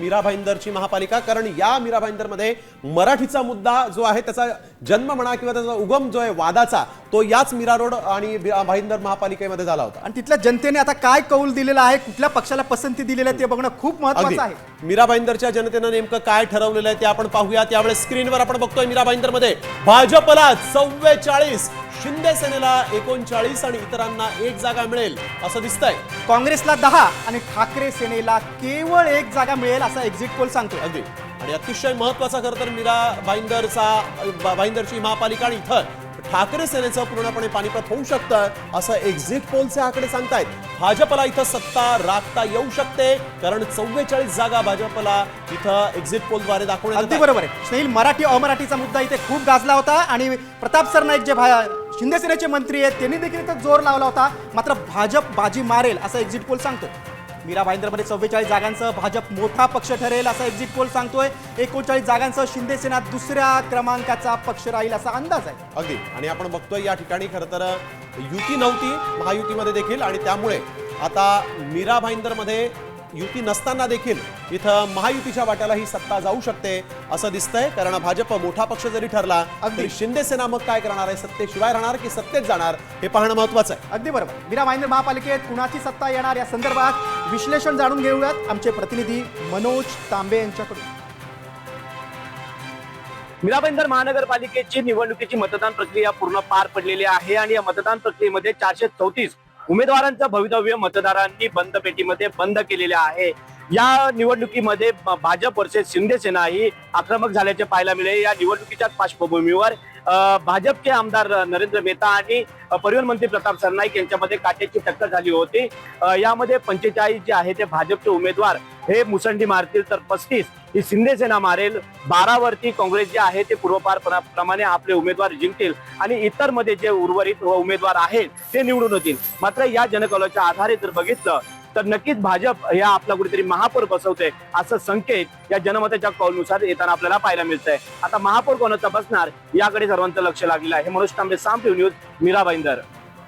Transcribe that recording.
मीरा भाईंदरची महापालिका, कारण या मीरा भाईंदरमध्ये मराठीचा मुद्दा जो आहे त्याचा जन्म म्हणा किंवा त्याचा उगम जो आहे वादाचा तो याच मीरा रोड आणि भाईंदर महापालिकेमध्ये झाला होता। आणि तिथल्या जनतेने आता काय कौल दिलेला आहे, कुठल्या पक्षाला पसंती दिलेली आहे ते बघणं खूप महत्त्वाचं आहे। मीरा भाईंदरच्या जनतेनं नेमकं काय ठरवलेलं आहे ते आपण पाहूया। त्यावेळेस स्क्रीनवर आपण बघतोय मीरा भाईंदरमध्ये भाजपला 44, शिंदे सेनेला 39 आणि इतरांना 1 जागा मिळेल असं दिसतंय। काँग्रेसला 10 आणि ठाकरे सेनेला केवळ 1 जागा मिळेल असा एक्झिट पोल सांगतोय। अगदी आणि अतिशय महत्त्वाचा खरं तर मीरा भाईंदरची महापालिका आणि इथं ठाकरे सेनेचं पूर्णपणे पानिपत होऊ शकतं असं एक्झिट पोलचे आकडे सांगतायत। भाजपला इथं सत्ता राखता येऊ शकते कारण 44 जागा भाजपला इथं एक्झिट पोलद्वारे दाखवण्यात अगदी बरोबर आहे स्नेहिल, मराठी अमराठीचा मुद्दा इथे खूप गाजला होता आणि प्रताप सरनाईक जे शिंदे सेनेचे मंत्री आहेत त्यांनी देखील इथं जोर लावला होता। मात्र भाजप बाजी मारेल असा एक्झिट पोल सांगतोय। मीरा भाईंदरमध्ये 44 जागांसह भाजप मोठा पक्ष ठरेल असा एक्झिट पोल सांगतोय। 39 जागांसह शिंदे सेना दुसऱ्या क्रमांकाचा पक्ष राहील असा अंदाज आहे। अगदी आणि आपण बघतोय या ठिकाणी खरं तर युती नव्हती महायुतीमध्ये देखील आणि त्यामुळे आता मीरा भाईंदरमध्ये युती नसताना देखील इथं महायुतीच्या वाट्याला ही सत्ता जाऊ शकते असं दिसतंय कारण भाजप मोठा पक्ष जरी ठरला तरी शिंदे सेना मग काय करणार आहे, सत्तेशिवाय राहणार की सत्तेत जाणार हे पाहणं महत्त्वाचं आहे। अगदी बरोबर। मीरा भाईंदर महापालिकेत कुणाची सत्ता येणार या संदर्भात विश्लेषण जाणून घेऊयात आमचे प्रतिनिधी मनोज तांबे यांच्याकडून। मीरा भाईंदर महानगरपालिकेची निवडणुकीची मतदान प्रक्रिया पूर्ण पार पडलेली आहे आणि या मतदान प्रक्रियेमध्ये 434 उमेदवारांचं भवितव्य मतदारांनी बंद पेटीमध्ये बंद केलेले आहे। या निवडणुकीमध्ये भाजप वर्सेस शिंदे सेना ही आक्रमक झाल्याचे पाहायला मिळेल। या निवडणुकीच्या पार्श्वभूमीवर भाजपचे आमदार नरेंद्र मेहता आणि परिवहन मंत्री प्रताप सरनाईक यांच्यामध्ये काट्याची टक्कर झाली होती। यामध्ये 45 जे आहे ते भाजपचे उमेदवार हे मुसंडी मारतील तर 35 ही शिंदे सेना मारेल। 12 वरती काँग्रेस जे आहे ते पूर्वपार प्रमाणे आपले उमेदवार जिंकतील आणि इतर मध्ये जे उर्वरित उमेदवार आहेत ते निवडून येतील। मात्र या जनकौलाच्या आधारे जर बघितलं तर नक्कीच भाजप या आपला कुठेतरी महापौर बसवते असं संकेत या जनमताच्या कौलनुसार येताना आपल्याला पाहायला मिळतंय। आता महापौर कोणाचा बसणार याकडे सर्वांचं लक्ष लागलेलं आहे। मनोज तांबे, साम टीव्ही न्यूज, मीरा भाईंदर।